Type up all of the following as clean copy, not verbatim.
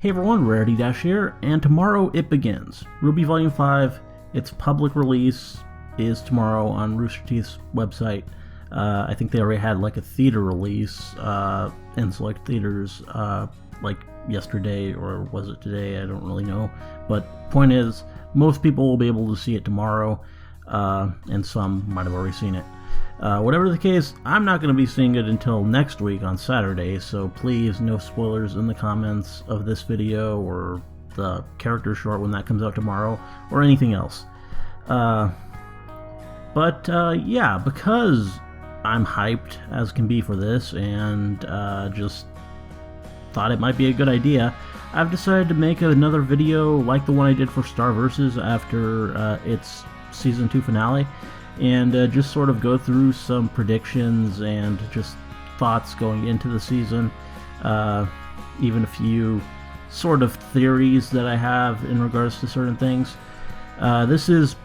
Hey everyone, Rarity Dash here, and tomorrow it begins. RWBY Volume 5, its public release is tomorrow on Rooster Teeth's website. I think they already had like a theater release in select theaters like yesterday, or was it today? I don't really know. But point is, most people will be able to see it tomorrow, and some might have already seen it. Whatever the case, I'm not going to be seeing it until next week on Saturday, so please no spoilers in the comments of this video or the character short when that comes out tomorrow, or anything else. Yeah, because I'm hyped as can be for this, and just thought it might be a good idea, I've decided to make another video like the one I did for Star Vs after its Season 2 finale, and just sort of go through some predictions and just thoughts going into the season, even a few sort of theories that I have in regards to certain things. This is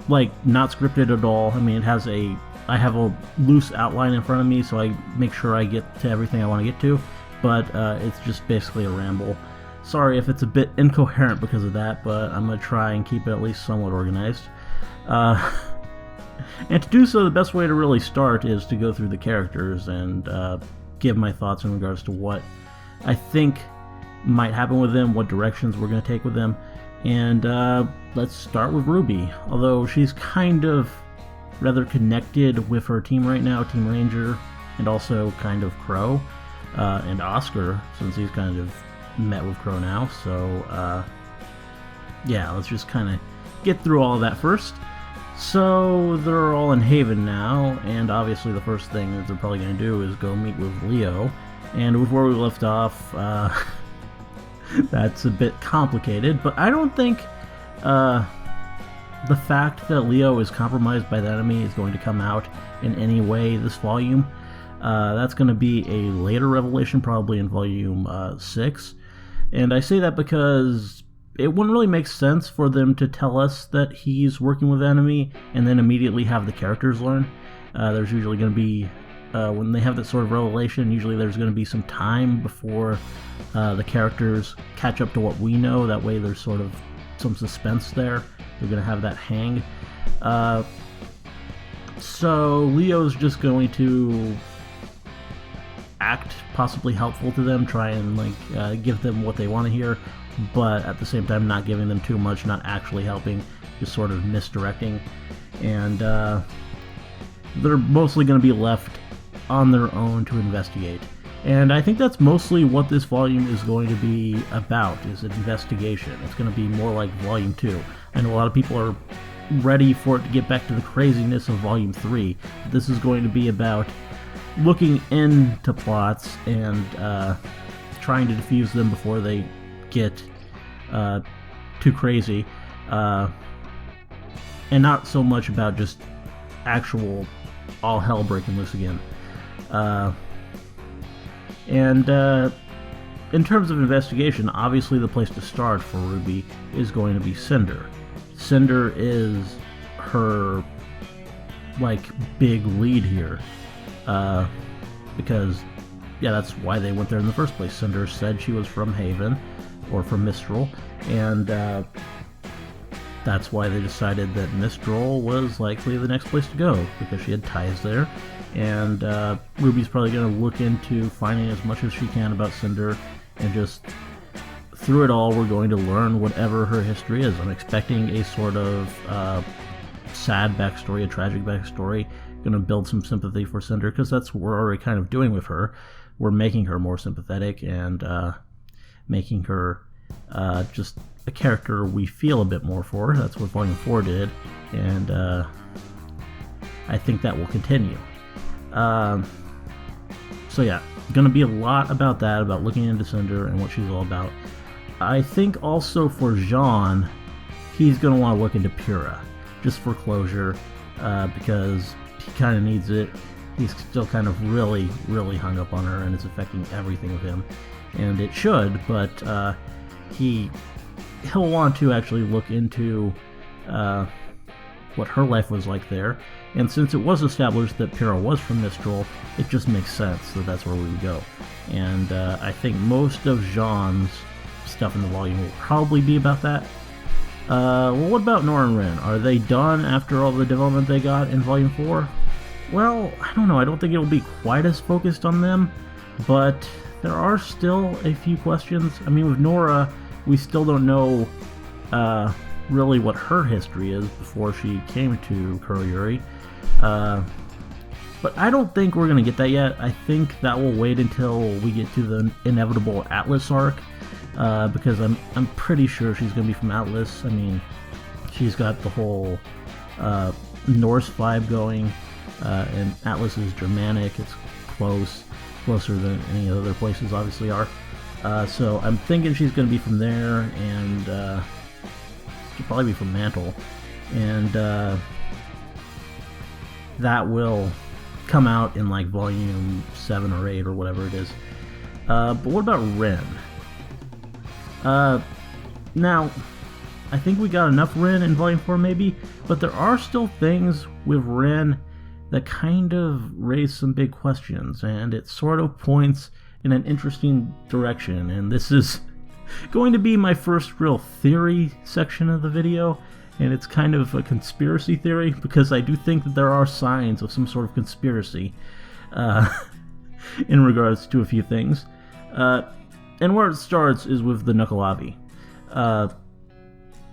like not scripted at all. I mean, I have a loose outline in front of me, so I make sure I get to everything I want to get to, but it's just basically a ramble. Sorry if it's a bit incoherent because of that, but I'm going to try and keep it at least somewhat organized. And to do so, the best way to really start is to go through the characters and give my thoughts in regards to what I think might happen with them, what directions we're going to take with them. And let's start with RWBY, although she's kind of rather connected with her team right now, Team Ranger, and also kind of Crow, and Oscar, since he's kind of met with Crow now. So yeah, let's just kind of get through all of that first. So they're all in Haven now, and obviously the first thing that they're probably going to do is go meet with Leo. And with where we left off, that's a bit complicated, but I don't think the fact that Leo is compromised by the enemy is going to come out in any way this volume. That's going to be a later revelation, probably in Volume 6. And I say that because it wouldn't really make sense for them to tell us that he's working with the enemy and then immediately have the characters learn. There's usually going to be, when they have that sort of revelation, usually there's going to be some time before the characters catch up to what we know. That way there's sort of some suspense there. They're going to have that hang. So Leo's just going to act possibly helpful to them, try and like give them what they want to hear, but at the same time not giving them too much, not actually helping, just sort of misdirecting. And they're mostly going to be left on their own to investigate. And I think that's mostly what this volume is going to be about, is an investigation. It's going to be more like Volume 2. I know a lot of people are ready for it to get back to the craziness of Volume 3. This is going to be about looking into plots and trying to defuse them before they get too crazy, and not so much about just actual all hell breaking loose again. And in terms of investigation, obviously the place to start for RWBY is going to be Cinder. Cinder is her like big lead here, because yeah, that's why they went there in the first place. Cinder said she was from Haven, or from Mistral, and that's why they decided that Mistral was likely the next place to go, because she had ties there. And RWBY's probably going to look into finding as much as she can about Cinder, and just through it all we're going to learn whatever her history is. I'm expecting a sort of sad backstory, a tragic backstory. Going to build some sympathy for Cinder, because that's what we're already kind of doing with her. We're making her more sympathetic and making her just a character we feel a bit more for. That's what Volume 4 did, and I think that will continue. So yeah, going to be a lot about that, about looking into Cinder and what she's all about. I think also for Jean, he's going to want to look into Pyrrha, just for closure, because he kind of needs it. He's still kind of really, really hung up on her, and it's affecting everything with him. And it should, but he'll want to actually look into what her life was like there. And since it was established that Pyrrha was from Mistral, it just makes sense that that's where we would go. And I think most of Jean's stuff in the volume will probably be about that. Well, what about Nora and Ren? Are they done after all the development they got in Volume 4? Well, I don't know. I don't think it'll be quite as focused on them, but there are still a few questions. I mean, with Nora, we still don't know really what her history is before she came to Kuroyuri. But I don't think we're going to get that yet. I think that will wait until we get to the inevitable Atlas arc, because I'm pretty sure she's going to be from Atlas. I mean, she's got the whole Norse vibe going, and Atlas is Germanic. It's closer than any other places obviously are. So I'm thinking she's going to be from there, and she'll probably be from Mantle, and that will come out in like volume 7 or 8 or whatever it is. But what about Ren? Now, I think we got enough Ren in volume 4 maybe, but there are still things with Ren that kind of raise some big questions, and it sort of points in an interesting direction, and this is going to be my first real theory section of the video. And it's kind of a conspiracy theory, because I do think that there are signs of some sort of conspiracy in regards to a few things. And where it starts is with the Nuckelavee. Now,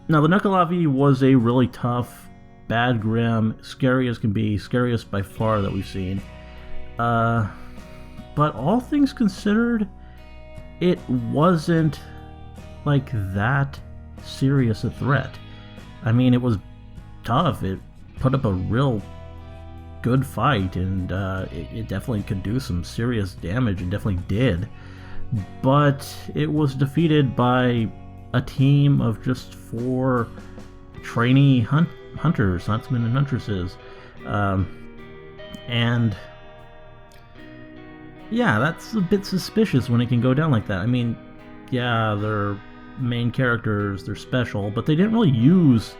the Nuckelavee was a really tough, bad, grim, scary as can be, scariest by far that we've seen. But all things considered, it wasn't like that serious a threat. I mean, it was tough. It put up a real good fight, and it definitely could do some serious damage, and definitely did. But it was defeated by a team of just 4 trainee hunters, huntsmen and huntresses. And yeah, that's a bit suspicious when it can go down like that. I mean, yeah, they're main characters, they're special, but they didn't really use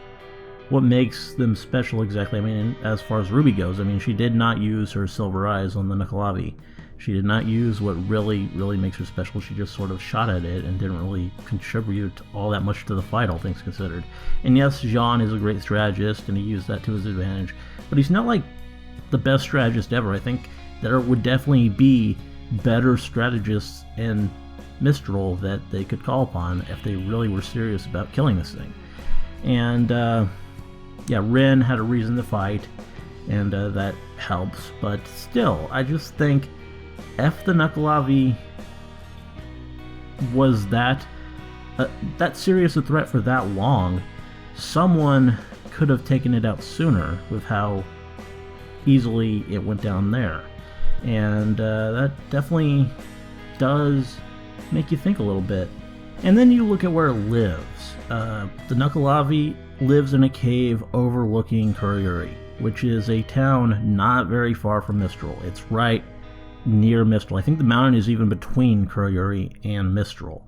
what makes them special exactly. I mean, as far as RWBY goes, I mean, she did not use her silver eyes on the Nuckelavee. She did not use what really makes her special. She just sort of shot at it and didn't really contribute all that much to the fight, all things considered. And yes, Jean is a great strategist, and he used that to his advantage, but he's not like the best strategist ever. I think there would definitely be better strategists in Mistral that they could call upon if they really were serious about killing this thing. And yeah, Ren had a reason to fight, and that helps, but still, I just think if the Nuckelavee was that serious a threat for that long, someone could have taken it out sooner with how easily it went down there. And that definitely does make you think a little bit. And then you look at where it lives. The Nuckelavee lives in a cave overlooking Kuroyuri, which is a town not very far from Mistral. It's right near Mistral. I think the mountain is even between Kuroyuri and Mistral.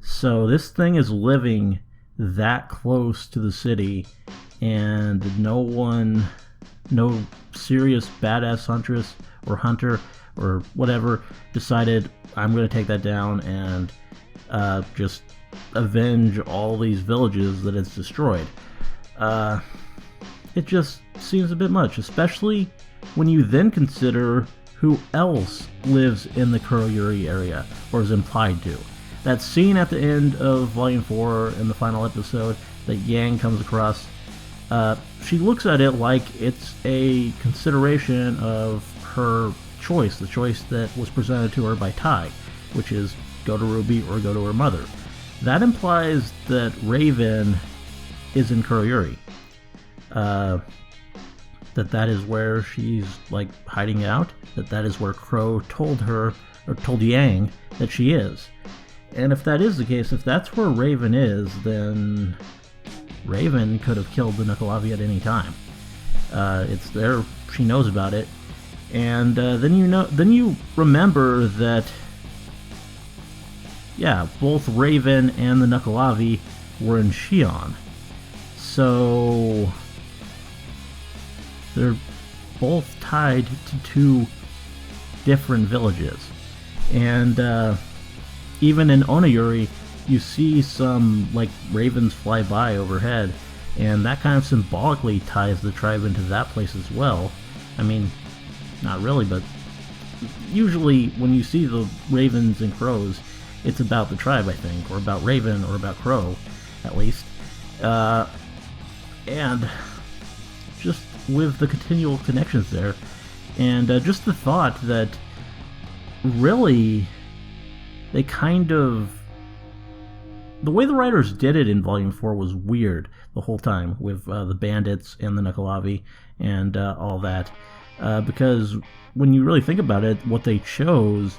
So this thing is living that close to the city, and no serious badass huntress or hunter or whatever decided, I'm going to take that down and just avenge all these villages that it's destroyed. It just seems a bit much, especially when you then consider who else lives in the Kuroyuri area, or is implied to. That scene at the end of Volume 4 in the final episode that Yang comes across, she looks at it like it's a consideration of her choice, the choice that was presented to her by Tai, which is go to RWBY or go to her mother. That implies that Raven is in Kuroyuri. That is where she's like hiding out, that is where Crow told her, or told Yang, that she is. And if that is the case, if that's where Raven is, then Raven could have killed the Nuckelavee at any time. It's there, she knows about it. And then you remember that, yeah, both Raven and the Nuckelavee were in Xi'an. So they're both tied to 2 different villages. And even in Onayuri, you see some like ravens fly by overhead, and that kind of symbolically ties the tribe into that place as well. I mean, not really, but usually when you see the ravens and crows, it's about the tribe, I think, or about Raven, or about Crow, at least. And just with the continual connections there, and just the thought that really they kind of... The way the writers did it in Volume 4 was weird the whole time, with the bandits and the Nuckelavee and all that. Because when you really think about it, what they chose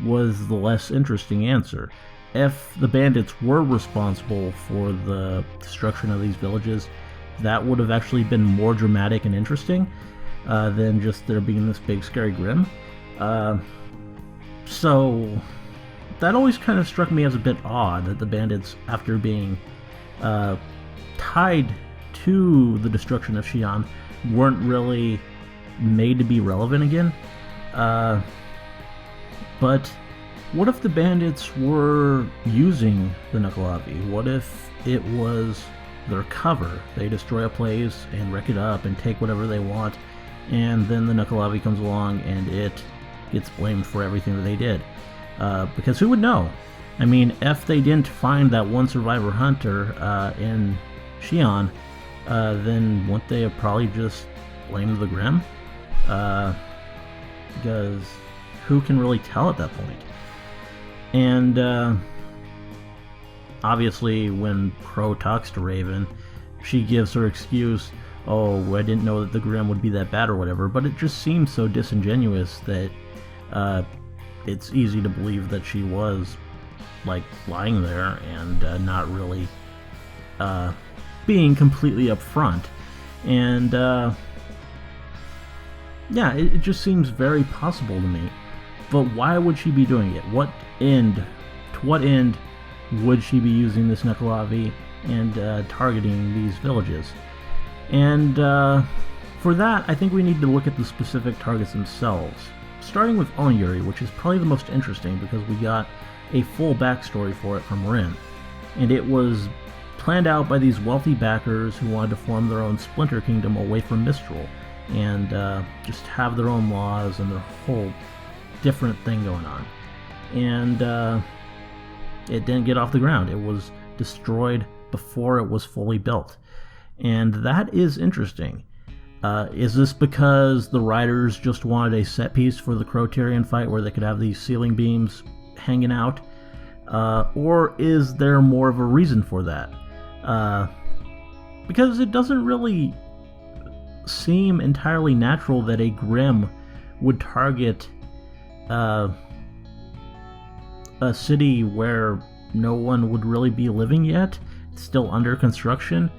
was the less interesting answer. If the bandits were responsible for the destruction of these villages, that would have actually been more dramatic and interesting than just there being this big scary Grimm. So that always kind of struck me as a bit odd that the bandits, after being tied to the destruction of Xi'an, weren't really made to be relevant again. But what if the bandits were using the Nuckelavee? What if it was their cover? They destroy a place and wreck it up and take whatever they want, and then the Nuckelavee comes along and it gets blamed for everything that they did. Because who would know? I mean, if they didn't find that one survivor hunter in Xi'an, then wouldn't they have probably just blamed the Grimm? Because who can really tell at that point? And obviously when Crow talks to Raven, she gives her excuse, oh, I didn't know that the Grimm would be that bad or whatever, but it just seems so disingenuous that it's easy to believe that she was like lying there and not really being completely upfront. And yeah, it just seems very possible to me. But why would she be doing it? To what end would she be using this Nuckelavee and targeting these villages? And for that, I think we need to look at the specific targets themselves. Starting with Oniyuri, which is probably the most interesting because we got a full backstory for it from Ren. And it was planned out by these wealthy backers who wanted to form their own splinter kingdom away from Mistral, and just have their own laws and their whole different thing going on. And it didn't get off the ground. It was destroyed before it was fully built. And that is interesting. Is this because the writers just wanted a set piece for the Crow-Tyrian fight where they could have these ceiling beams hanging out? Or is there more of a reason for that? Because it doesn't really seem entirely natural that a Grimm would target a city where no one would really be living yet. It's still under construction.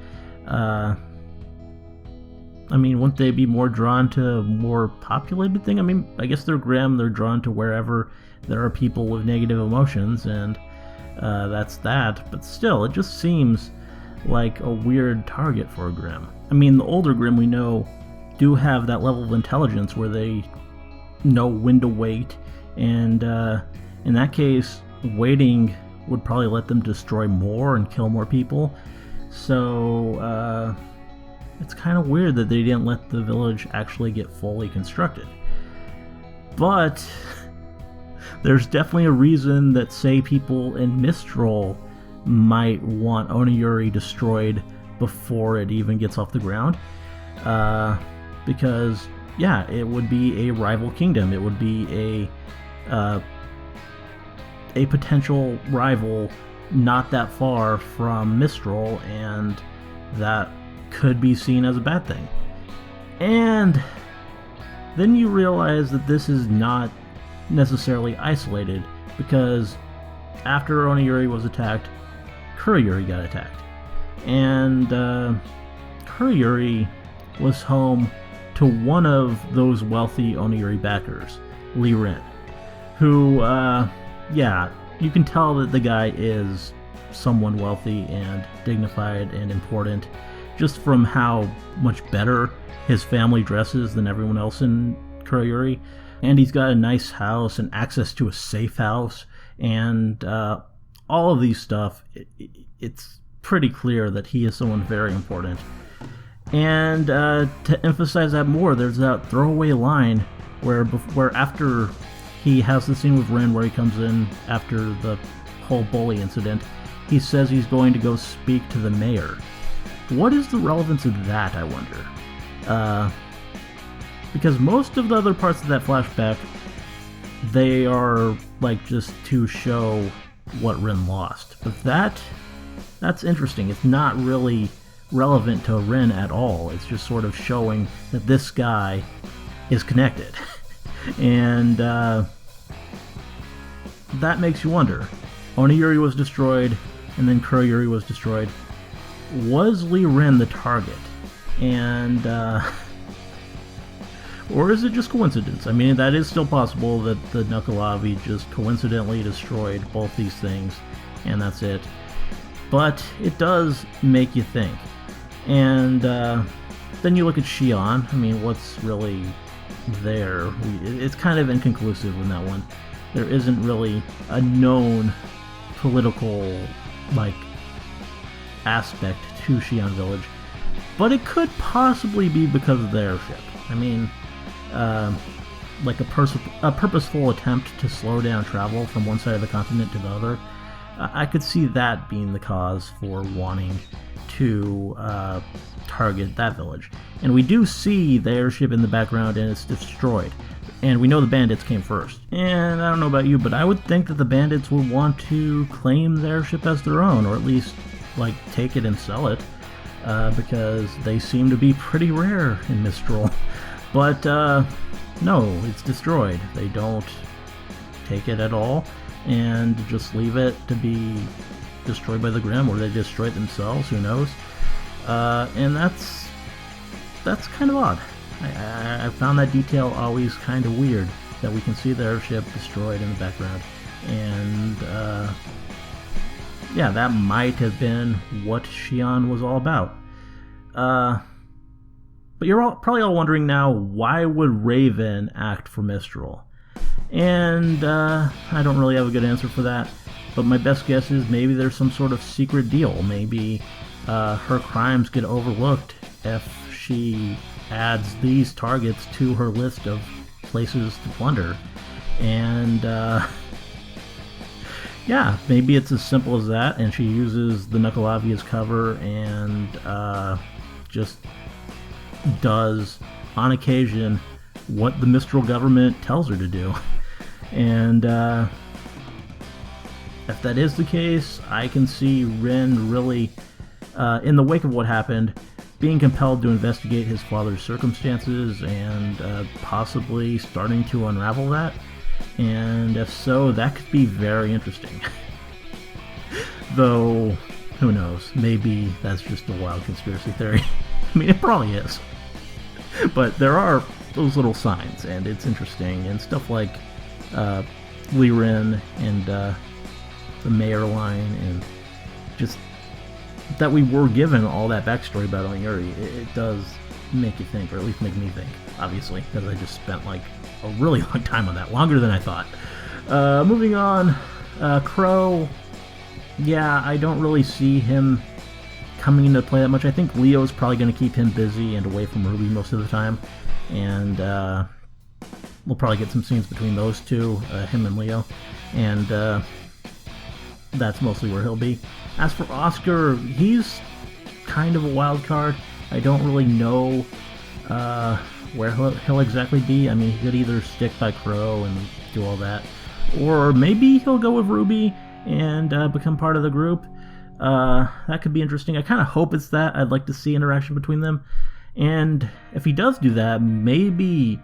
I mean, wouldn't they be more drawn to a more populated thing? I mean, I guess they're Grimm, they're drawn to wherever there are people with negative emotions, and that's that. But still, it just seems like a weird target for a Grimm. I mean, the older Grimm we know do have that level of intelligence where they know when to wait, and in that case, waiting would probably let them destroy more and kill more people. So it's kind of weird that they didn't let the village actually get fully constructed. But there's definitely a reason that, say, people in Mistral might want Oniyuri destroyed before it even gets off the ground. Because, yeah, it would be a rival kingdom. It would be a potential rival not that far from Mistral, and that could be seen as a bad thing. And then you realize that this is not necessarily isolated, because after Oniyuri was attacked, Kuriyuri got attacked. And Kuriyuri was home to one of those wealthy Oniyuri backers, Ren, who, yeah, you can tell that the guy is someone wealthy and dignified and important, just from how much better his family dresses than everyone else in Kuriyuri. And he's got a nice house and access to a safe house, and all of these stuff, it's pretty clear that he is someone very important. And to emphasize that more, there's that throwaway line where after he has the scene with Ren where he comes in after the whole bully incident, he says he's going to go speak to the mayor. What is the relevance of that, I wonder? Because most of the other parts of that flashback, they are like just to show what Ren lost. But that's interesting. It's not really relevant to Ren at all. It's just sort of showing that this guy is connected. And that makes you wonder. Oniyuri was destroyed, and then Kuroyuri was destroyed. Was Lee Ren the target? And or is it just coincidence? I mean, that is still possible that the Nuckelavee just coincidentally destroyed both these things, and that's it. But it does make you think. And then you look at Xi'an. I mean, what's really there? It's kind of inconclusive in that one. There isn't really a known political, like, aspect to Xi'an Village. But it could possibly be because of the airship. I mean, like a purposeful attempt to slow down travel from one side of the continent to the other. I could see that being the cause for wanting to target that village. And we do see the airship in the background, and it's destroyed. And we know the bandits came first. And I don't know about you, but I would think that the bandits would want to claim the airship as their own, or at least, like, take it and sell it, because they seem to be pretty rare in Mistral. But no, it's destroyed. They don't take it at all, and just leave it to be destroyed by the Grimm, or they destroy it themselves, who knows. And that's kind of odd. I found that detail always kind of weird, that we can see the airship destroyed in the background. And yeah, that might have been what Xi'an was all about. But you're probably all wondering now, why would Raven act for Mistral? And I don't really have a good answer for that, but my best guess is maybe there's some sort of secret deal. Maybe her crimes get overlooked if she adds these targets to her list of places to plunder. And yeah, maybe it's as simple as that, and she uses the Nuckelavee as cover and just does, on occasion, what the Mistral government tells her to do. And if that is the case, I can see Ren really, in the wake of what happened, being compelled to investigate his father's circumstances and possibly starting to unravel that. And if so, that could be very interesting. Though, who knows, maybe that's just a wild conspiracy theory. I mean, it probably is. But there are those little signs, and it's interesting, and stuff like Lee Ren and the mayor line, and just that we were given all that backstory about Oniyuri. It does make you think, or at least make me think, obviously, because I just spent like a really long time on that, longer than I thought. Moving on, Crow, yeah, I don't really see him coming into play that much. I think Leo's probably going to keep him busy and away from RWBY most of the time, and we'll probably get some scenes between those two, him and Leo, and that's mostly where he'll be. As for Oscar, he's kind of a wild card. I don't really know where he'll exactly be. I mean, he could either stick by Crow and do all that, or maybe he'll go with RWBY and become part of the group. That could be interesting. I kind of hope it's that. I'd like to see interaction between them. And if he does do that, maybe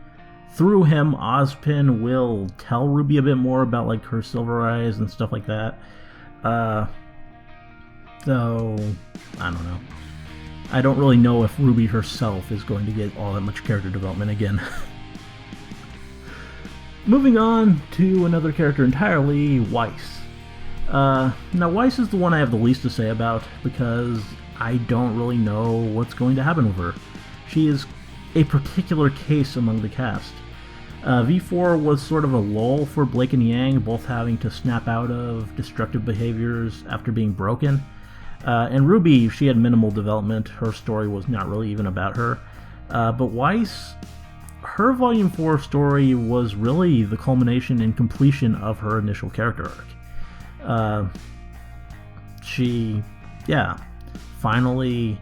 through him, Ozpin will tell RWBY a bit more about like her Silver Eyes and stuff like that. So, I don't know. I don't really know if RWBY herself is going to get all that much character development again. Moving on to another character entirely, Weiss. Now, Weiss is the one I have the least to say about, because I don't really know what's going to happen with her. She is a particular case among the cast. V4 was sort of a lull for Blake and Yang, both having to snap out of destructive behaviors after being broken. And RWBY, she had minimal development. Her story was not really even about her. But Weiss, her Volume 4 story was really the culmination and completion of her initial character arc. She, finally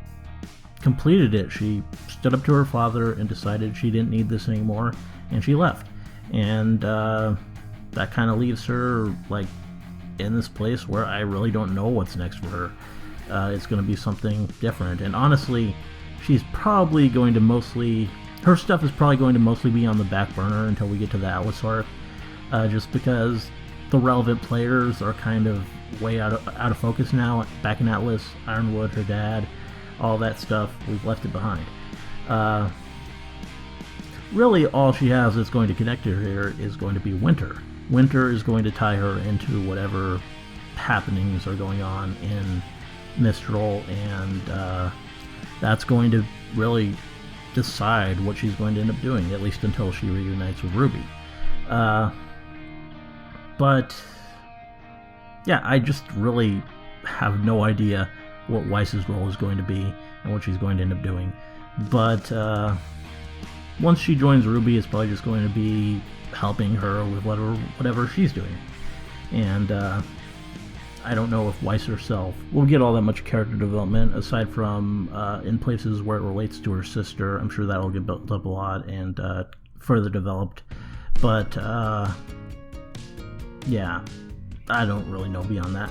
completed it. She stood up to her father and decided she didn't need this anymore, and she left. And that kind of leaves her like in this place where I really don't know what's next for her. It's going to be something different, and honestly, she's probably going to her stuff is probably going to mostly be on the back burner until we get to the Atlas arc, just because the relevant players are kind of way out of focus now. Back in Atlas, Ironwood, her dad, all that stuff, we've left it behind. Really, all she has that's going to connect her here is going to be Winter. Winter is going to tie her into whatever happenings are going on in Mistral, and that's going to really decide what she's going to end up doing, at least until she reunites with RWBY. But yeah, I just really have no idea what Weiss's role is going to be and what she's going to end up doing. But once she joins RWBY, it's probably just going to be helping her with whatever she's doing. And I don't know if Weiss herself will get all that much character development, aside from in places where it relates to her sister. I'm sure that will get built up a lot and further developed. But yeah, I don't really know beyond that.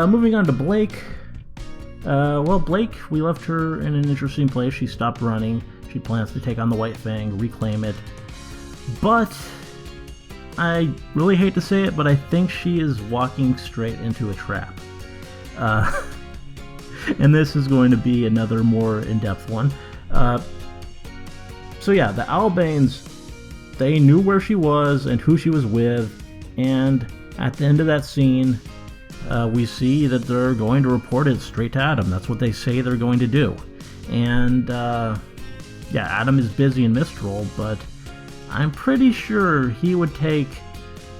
Moving on to Blake. Well, Blake, we left her in an interesting place. She stopped running. She plans to take on the White Fang, reclaim it. But I really hate to say it, but I think she is walking straight into a trap. And this is going to be another more in-depth one. So yeah, the Albanes, they knew where she was and who she was with, and at the end of that scene, we see that they're going to report it straight to Adam. That's what they say they're going to do. And yeah, Adam is busy in Mistral, but I'm pretty sure he would take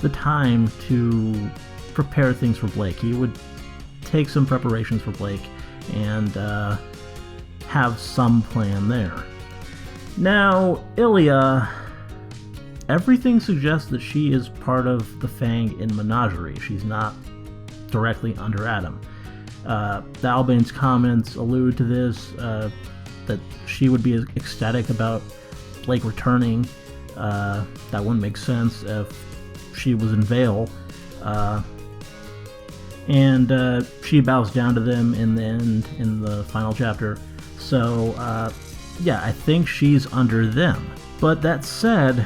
the time to prepare things for Blake. He would take some preparations for Blake and have some plan there. Now, Ilia, everything suggests that she is part of the Fang in Menagerie. She's not directly under Adam. The Albane's comments allude to this, that she would be ecstatic about Blake returning. That wouldn't make sense if she was in Vale. And she bows down to them in the end, in the final chapter. So, yeah, I think she's under them. But that said,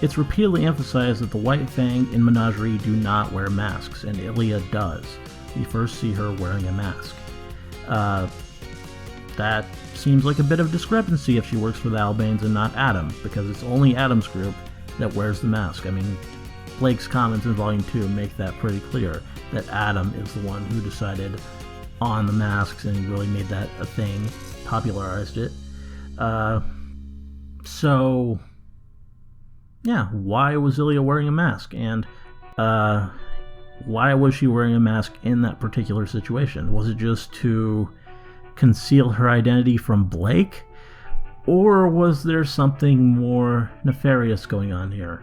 it's repeatedly emphasized that the White Fang in Menagerie do not wear masks, and Ilia does. We first see her wearing a mask. That seems like a bit of discrepancy if she works for the Albanes and not Adam, because it's only Adam's group that wears the mask. I mean, Blake's comments in Volume 2 make that pretty clear, that Adam is the one who decided on the masks and really made that a thing, popularized it. So, yeah, why was Ilia wearing a mask? And why was she wearing a mask in that particular situation? Was it just to conceal her identity from Blake? Or was there something more nefarious going on here?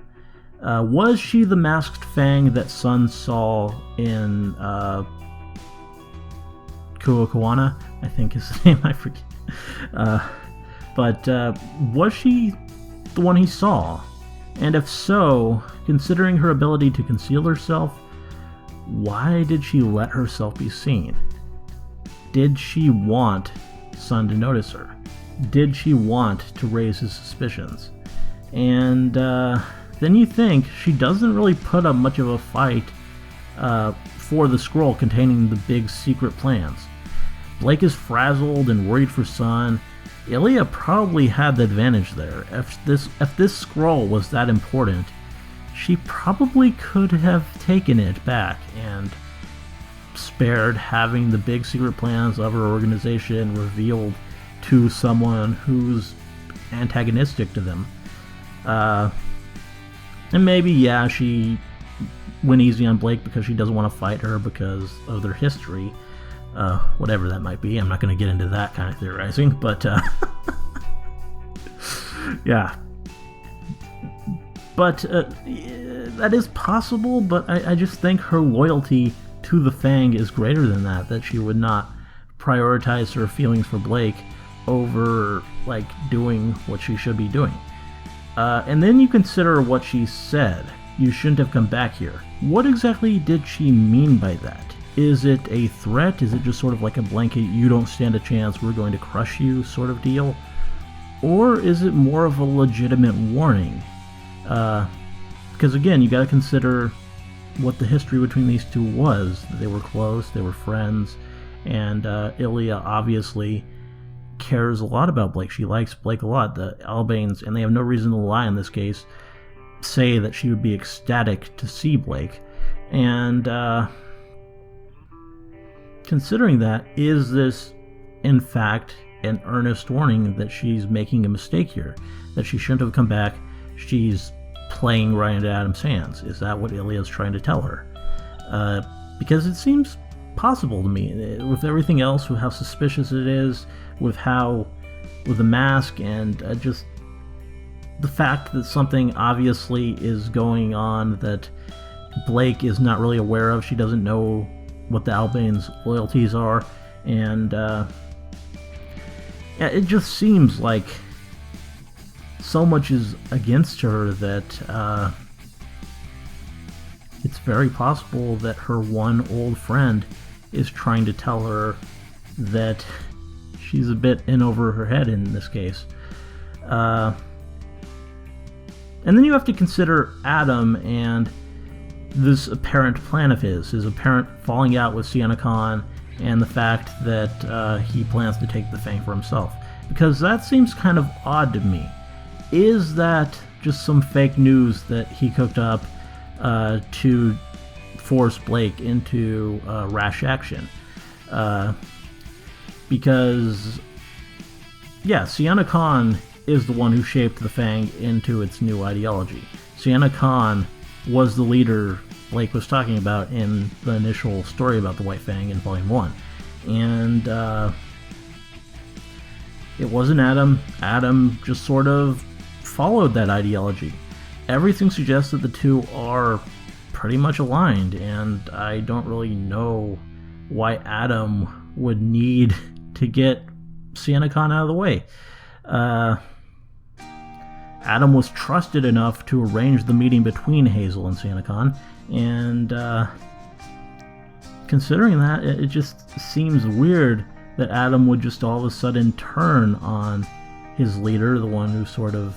Was she the masked Fang that Sun saw in Kuokawana? I think is the name, I forget. But was she the one he saw? And if so, considering her ability to conceal herself, why did she let herself be seen? Did she want Sun to notice her? Did she want to raise his suspicions? And then you think she doesn't really put up much of a fight for the scroll containing the big secret plans. Blake is frazzled and worried for Sun. Ilia probably had the advantage there. If this scroll was that important, she probably could have taken it back and spared having the big secret plans of her organization revealed to someone who's antagonistic to them. And maybe, yeah, she went easy on Blake because she doesn't want to fight her because of their history. Whatever that might be. I'm not going to get into that kind of theorizing, but yeah. But that is possible, but I just think her loyalty to the Fang is greater than that she would not prioritize her feelings for Blake over, like, doing what she should be doing. And then you consider what she said. You shouldn't have come back here. What exactly did she mean by that? Is it a threat? Is it just sort of like a blanket, you don't stand a chance, we're going to crush you sort of deal? Or is it more of a legitimate warning? Because again, you gotta consider what the history between these two was. They were close, they were friends, and Ilia obviously cares a lot about Blake. She likes Blake a lot. The Albanes, and they have no reason to lie in this case, say that she would be ecstatic to see Blake. And considering that, is this in fact an earnest warning that she's making a mistake here? That she shouldn't have come back, she's playing right into Adam's hands? Is that what Ilia's trying to tell her? Because it seems possible to me, with everything else, with how suspicious it is, with the mask, and just the fact that something obviously is going on that Blake is not really aware of. She doesn't know what the Albane's loyalties are, and yeah, it just seems like so much is against her that it's very possible that her one old friend is trying to tell her that she's a bit in over her head in this case. And then you have to consider Adam and this apparent plan of his apparent falling out with Sienna Khan, and the fact that he plans to take the Fang for himself. Because that seems kind of odd to me. Is that just some fake news that he cooked up to force Blake into rash action? Because, yeah, Sienna Khan is the one who shaped the Fang into its new ideology. Sienna Khan was the leader Blake was talking about in the initial story about the White Fang in Volume 1. And it wasn't Adam. Adam just sort of followed that ideology. Everything suggests that the two are pretty much aligned, and I don't really know why Adam would need to get Sienna Khan out of the way. Adam was trusted enough to arrange the meeting between Hazel and Sienna Khan, and considering that, it just seems weird that Adam would just all of a sudden turn on his leader, the one who sort of,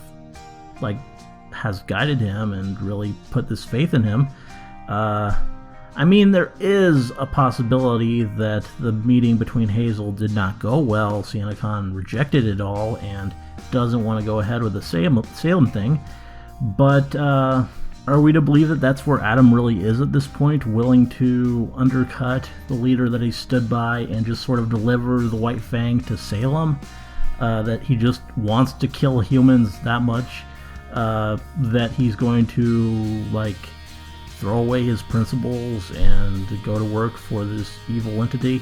like, has guided him and really put this faith in him. I mean, there is a possibility that the meeting between Hazel did not go well. Sienna Khan rejected it all and doesn't want to go ahead with the Salem thing. But are we to believe that that's where Adam really is at this point, willing to undercut the leader that he stood by and just sort of deliver the White Fang to Salem? That he just wants to kill humans that much? That he's going to, like, throw away his principles and go to work for this evil entity?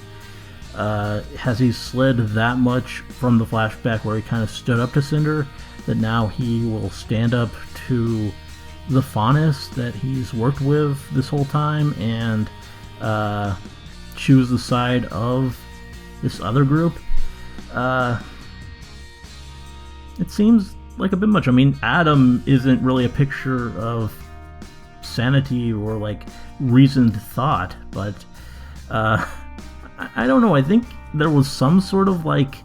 Has he slid that much from the flashback where he kind of stood up to Cinder that now he will stand up to the Faunus that he's worked with this whole time and choose the side of this other group? It seems like a bit much. I mean, Adam isn't really a picture of sanity or, like, reasoned thought, but I don't know. I think there was some sort of, like,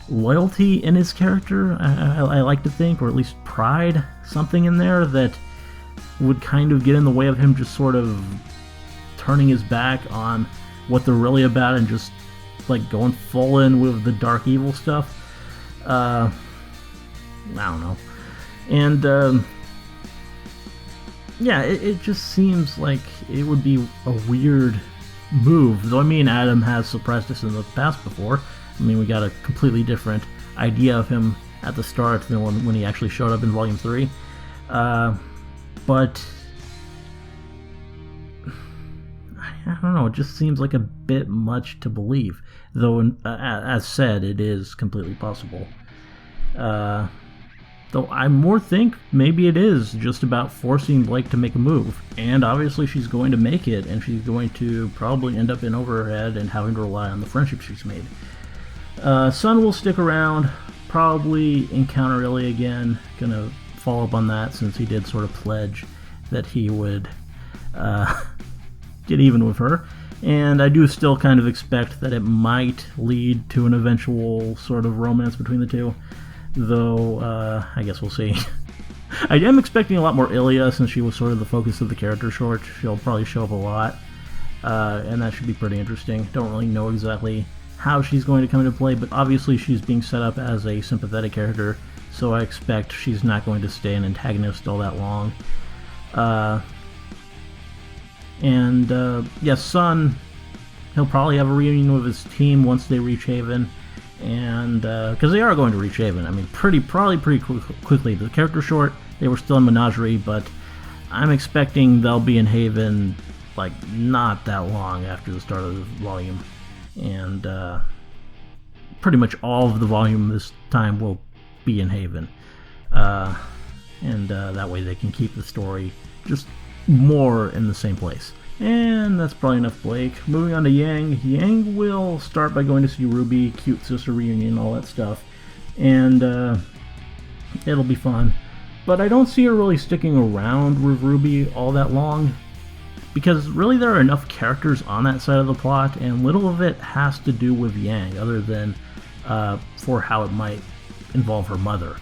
loyalty in his character, I like to think, or at least pride, something in there that would kind of get in the way of him just sort of turning his back on what they're really about and just, like, going full in with the dark evil stuff. I don't know. And yeah, it just seems like it would be a weird move. Though, I mean, Adam has suppressed this in the past before. I mean, we got a completely different idea of him at the start than when he actually showed up in Volume 3. but I don't know, it just seems like a bit much to believe, though as said, it is completely possible. Though I more think maybe it is just about forcing Blake to make a move. And obviously she's going to make it, and she's going to probably end up in over her head and having to rely on the friendship she's made. Sun will stick around, probably encounter Ilia again. Gonna follow up on that since he did sort of pledge that he would get even with her. And I do still kind of expect that it might lead to an eventual sort of romance between the two. Though, I guess we'll see. I am expecting a lot more Ilia since she was sort of the focus of the character short. She'll probably show up a lot, and that should be pretty interesting. Don't really know exactly how she's going to come into play, but obviously she's being set up as a sympathetic character, so I expect she's not going to stay an antagonist all that long. Yes, Sun, he'll probably have a reunion with his team once they reach Haven. And because they are going to reach Haven, I mean, probably pretty quickly. The character short, they were still in Menagerie, but I'm expecting they'll be in Haven like not that long after the start of the volume, and pretty much all of the volume this time will be in Haven, and that way they can keep the story just more in the same place. And that's probably enough Blake. Moving on to Yang. Yang will start by going to see RWBY, cute sister reunion, all that stuff. And it'll be fun. But I don't see her really sticking around with RWBY all that long, because really there are enough characters on that side of the plot, and little of it has to do with Yang, other than for how it might involve her mother.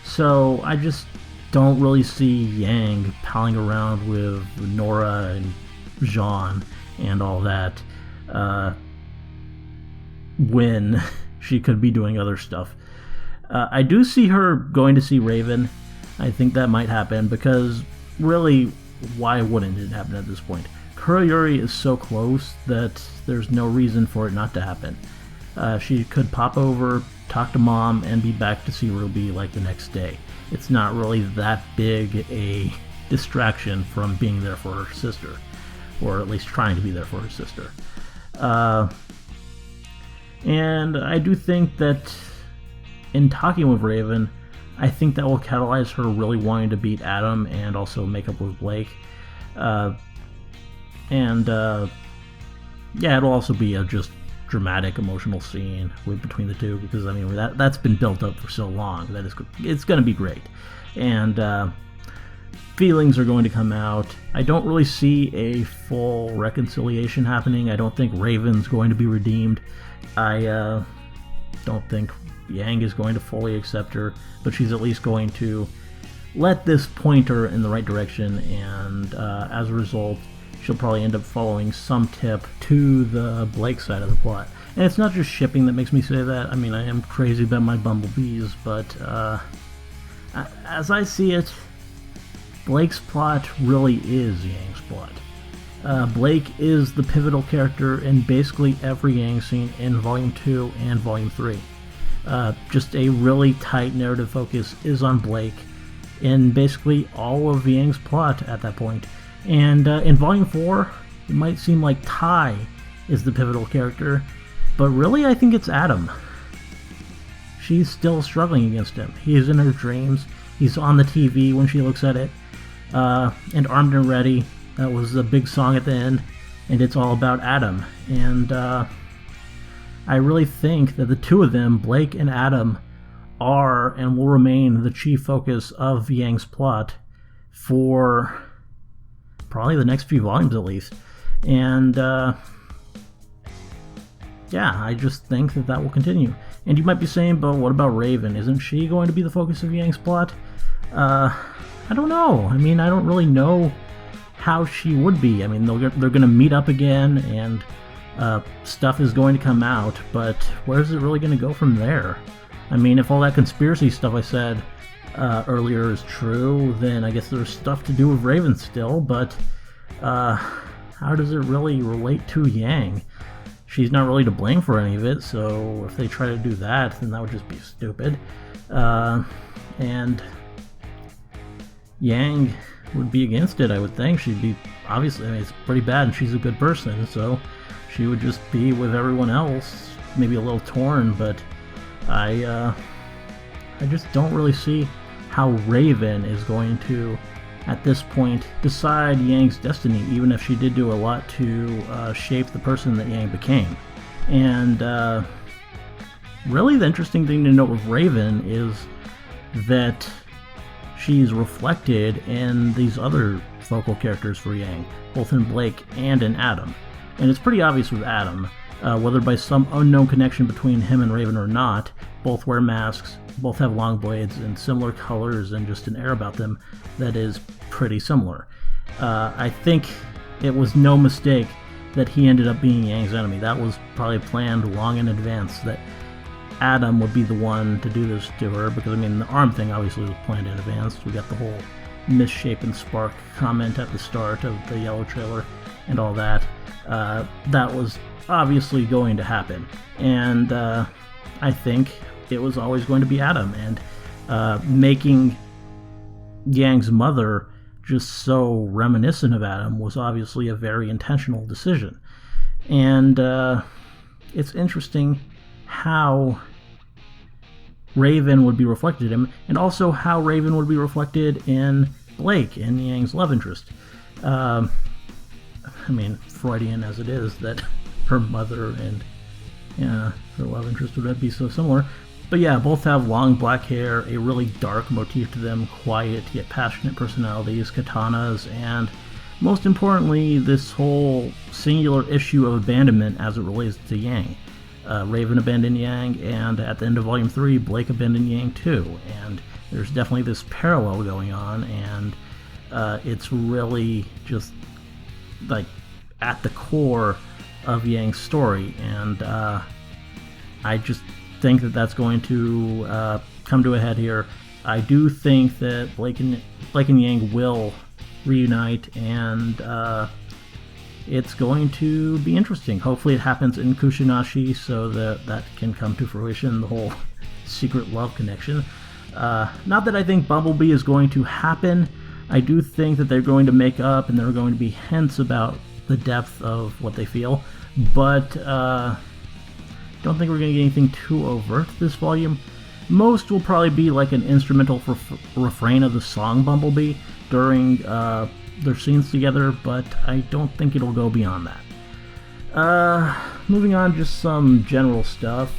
So I just don't really see Yang palling around with Nora and Jean and all that when she could be doing other stuff. I do see her going to see Raven. I think that might happen, because really, why wouldn't it happen at this point? Kuroyuri is so close that there's no reason for it not to happen. She could pop over, talk to Mom, and be back to see RWBY like the next day. It's not really that big a distraction from being there for her sister, or at least trying to be there for her sister. And I do think that in talking with Raven, I think that will catalyze her really wanting to beat Adam and also make up with Blake. Yeah, it'll also be a just dramatic, emotional scene between the two, because I mean that's been built up for so long that it's going to be great, and feelings are going to come out. I don't really see a full reconciliation happening. I don't think Raven's going to be redeemed. I don't think Yang is going to fully accept her, but she's at least going to let this point her in the right direction, and as a result, she'll probably end up following some tip to the Blake side of the plot. And it's not just shipping that makes me say that. I mean, I am crazy about my Bumblebees, but as I see it, Blake's plot really is Yang's plot. Blake is the pivotal character in basically every Yang scene in Volume 2 and Volume 3. Just a really tight narrative focus is on Blake in basically all of Yang's plot at that point. And in Volume 4, it might seem like Tai is the pivotal character, but really I think it's Adam. She's still struggling against him. He is in her dreams. He's on the TV when she looks at it. And Armed and Ready, that was the big song at the end, and it's all about Adam. And I really think that the two of them, Blake and Adam, are and will remain the chief focus of Yang's plot for probably the next few volumes at least. And yeah, I just think that will continue. And you might be saying, but what about Raven? Isn't she going to be the focus of Yang's plot? I don't know. I mean, I don't really know how she would be. I mean, they're going to meet up again, and stuff is going to come out, but where's it really going to go from there? I mean, if all that conspiracy stuff I said earlier is true, then I guess there's stuff to do with Raven still, but how does it really relate to Yang? She's not really to blame for any of it, so if they try to do that, then that would just be stupid. And Yang would be against it, I would think. She'd be, obviously, I mean, it's pretty bad and she's a good person, so she would just be with everyone else, maybe a little torn, but I just don't really see how Raven is going to, at this point, decide Yang's destiny, even if she did do a lot to shape the person that Yang became. And really the interesting thing to note with Raven is that she's reflected in these other focal characters for Yang, both in Blake and in Adam. And it's pretty obvious with Adam, whether by some unknown connection between him and Raven or not, both wear masks, both have long blades and similar colors and just an air about them that is pretty similar. I think it was no mistake that he ended up being Yang's enemy. That was probably planned long in advance, that Adam would be the one to do this to her, because I mean the arm thing obviously was planned in advance. We got the whole misshapen spark comment at the start of the yellow trailer and all that. That was obviously going to happen, and I think it was always going to be Adam, and making Yang's mother just so reminiscent of Adam was obviously a very intentional decision. And it's interesting how Raven would be reflected in him, and also how Raven would be reflected in Blake and Yang's love interest. I mean, Freudian as it is, that her mother and her love interest would be so similar. But yeah, both have long black hair, a really dark motif to them, quiet yet passionate personalities, katanas, and most importantly, this whole singular issue of abandonment as it relates to Yang. Raven abandoned Yang, and at the end of Volume 3, Blake abandoned Yang too. And there's definitely this parallel going on, and it's really just like at the core of Yang's story. And I just think that that's going to come to a head here. I do think that Blake and Yang will reunite, and it's going to be interesting. Hopefully it happens in Kushinashi so that can come to fruition, the whole secret love connection. Not that I think Bumblebee is going to happen. I do think that they're going to make up, and there are going to be hints about the depth of what they feel, but don't think we're going to get anything too overt this volume. Most will probably be like an instrumental refrain of the song Bumblebee during their scenes together, but I don't think it'll go beyond that. Moving on, just some general stuff.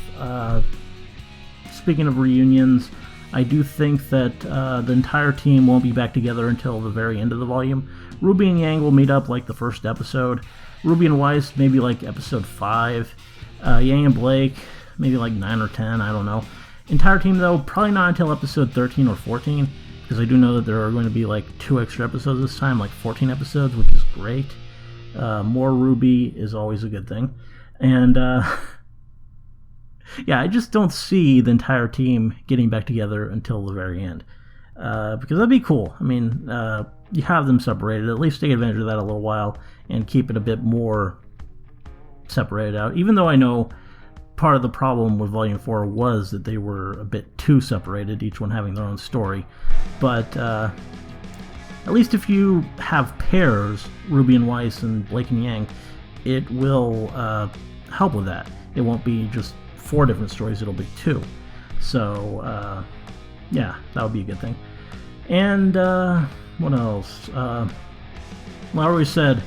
Speaking of reunions, I do think that the entire team won't be back together until the very end of the volume. RWBY and Yang will meet up like the first episode. RWBY and Weiss maybe like episode 5. Yang and Blake, maybe like 9 or 10, I don't know. Entire team, though, probably not until episode 13 or 14, because I do know that there are going to be like 2 extra episodes this time, like 14 episodes, which is great. More RWBY is always a good thing. And, yeah, I just don't see the entire team getting back together until the very end. Because that'd be cool. I mean, you have them separated, at least take advantage of that a little while, and keep it a bit more separated out, even though I know part of the problem with Volume 4 was that they were a bit too separated, each one having their own story. But at least if you have pairs, RWBY and Weiss and Blake and Yang, it will help with that. It won't be just 4 different stories, it'll be 2. So yeah, that would be a good thing. And what else? Well, I already said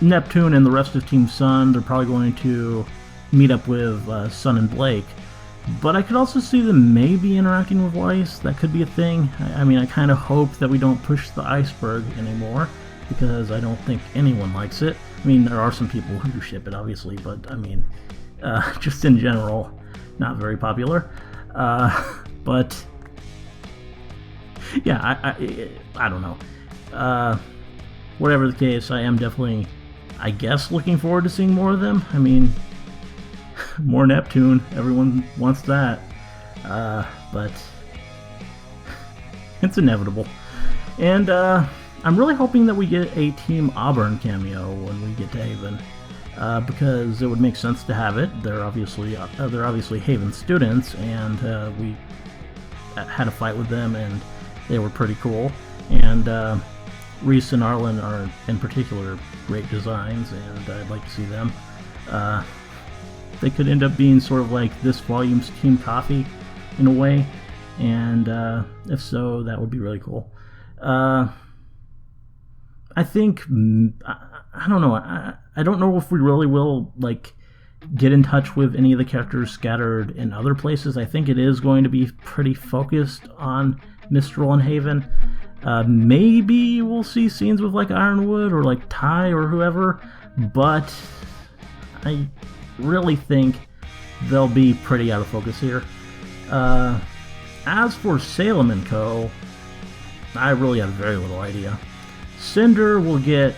Neptune and the rest of Team Sun, they're probably going to meet up with Sun and Blake. But I could also see them maybe interacting with Weiss. That could be a thing. I mean, I kind of hope that we don't push the iceberg anymore, because I don't think anyone likes it. I mean, there are some people who do ship it, obviously, but I mean, just in general, not very popular. But yeah, I don't know. Whatever the case, I am definitely, I guess, looking forward to seeing more of them. I mean, more Neptune, everyone wants that. But it's inevitable. And I'm really hoping that we get a Team Auburn cameo when we get to Haven, because it would make sense to have it. They're obviously Haven students, and we had a fight with them, and they were pretty cool. And Reese and Arlen are in particular great designs, and I'd like to see them. They could end up being sort of like this volume's Team Coffee in a way, and if so, that would be really cool. I think, I don't know, I don't know if we really will like get in touch with any of the characters scattered in other places. I think it is going to be pretty focused on Mistral and Haven. Maybe we'll see scenes with like Ironwood or like Ty or whoever, but I really think they'll be pretty out of focus here. As for Salem and Co., I really have very little idea. Cinder will get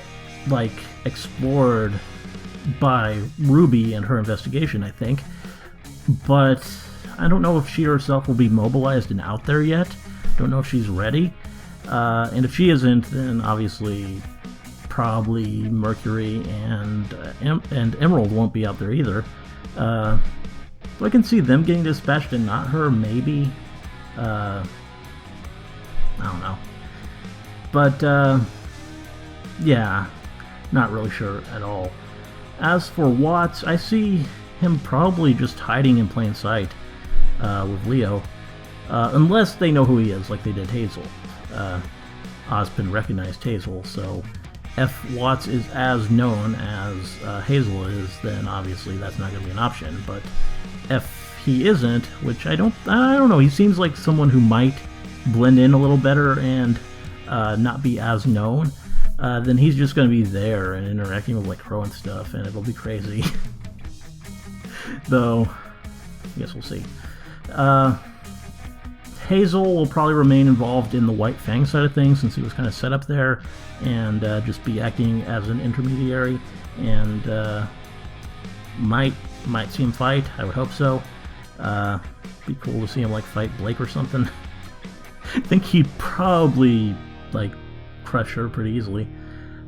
like explored by RWBY and her investigation, I think, but I don't know if she herself will be mobilized and out there yet. Don't know if she's ready. And if she isn't, then obviously probably Mercury and Emerald won't be out there either. So I can see them getting dispatched and not her, maybe. I don't know. But yeah, not really sure at all. As for Watts, I see him probably just hiding in plain sight with Leo. Unless they know who he is, like they did Hazel. Ozpin recognized Hazel, so if Watts is as known as Hazel is, then obviously that's not going to be an option. But if he isn't, which I don't know, he seems like someone who might blend in a little better and not be as known, then he's just going to be there and interacting with like Crow and stuff, and it'll be crazy. Though, I guess we'll see. Hazel will probably remain involved in the White Fang side of things since he was kind of set up there, and just be acting as an intermediary, and might see him fight. I would hope so. Be cool to see him like fight Blake or something. I think he'd probably like crush her pretty easily.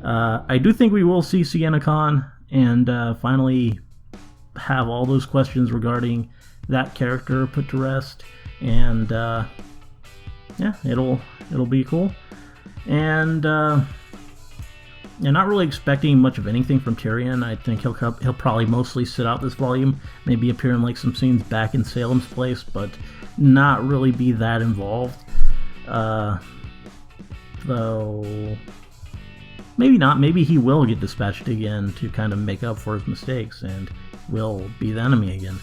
I do think we will see Sienna Khan and finally have all those questions regarding that character put to rest. And yeah, it'll be cool. And yeah, not really expecting much of anything from Tyrion. I think he'll probably mostly sit out this volume, maybe appear in like some scenes back in Salem's place, but not really be that involved. Though maybe not. Maybe he will get dispatched again to kind of make up for his mistakes and will be the enemy again.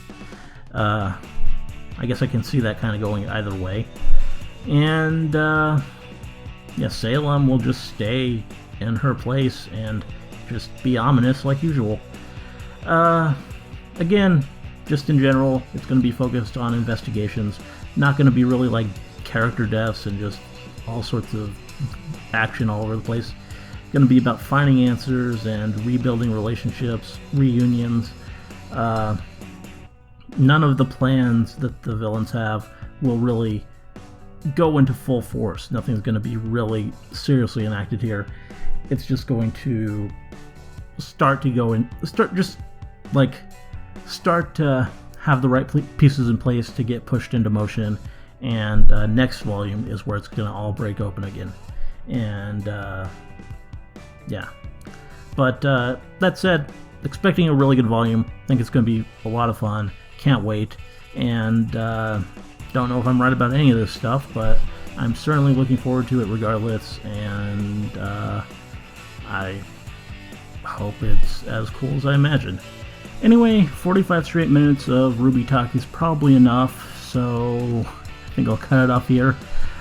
I guess I can see that kind of going either way. And yeah, Salem will just stay in her place and just be ominous like usual. Again, just in general, it's going to be focused on investigations. Not going to be really like character deaths and just all sorts of action all over the place. It's going to be about finding answers and rebuilding relationships, reunions. None of the plans that the villains have will really go into full force. Nothing's going to be really seriously enacted here. It's just going to start to have the right pieces in place to get pushed into motion, and next volume is where it's going to all break open again. And yeah, but that said, expecting a really good volume. I think it's going to be a lot of fun. Can't wait. And don't know if I'm right about any of this stuff, but I'm certainly looking forward to it regardless, and I hope it's as cool as I imagine. Anyway, 45 straight minutes of RWBY talk is probably enough, so I think I'll cut it off here.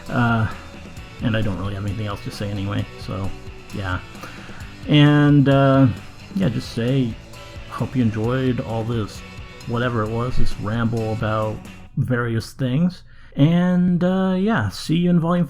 And I don't really have anything else to say anyway, so yeah. And yeah, just say, hope you enjoyed all this, whatever it was, this ramble about various things. And yeah, see you in Volume 5.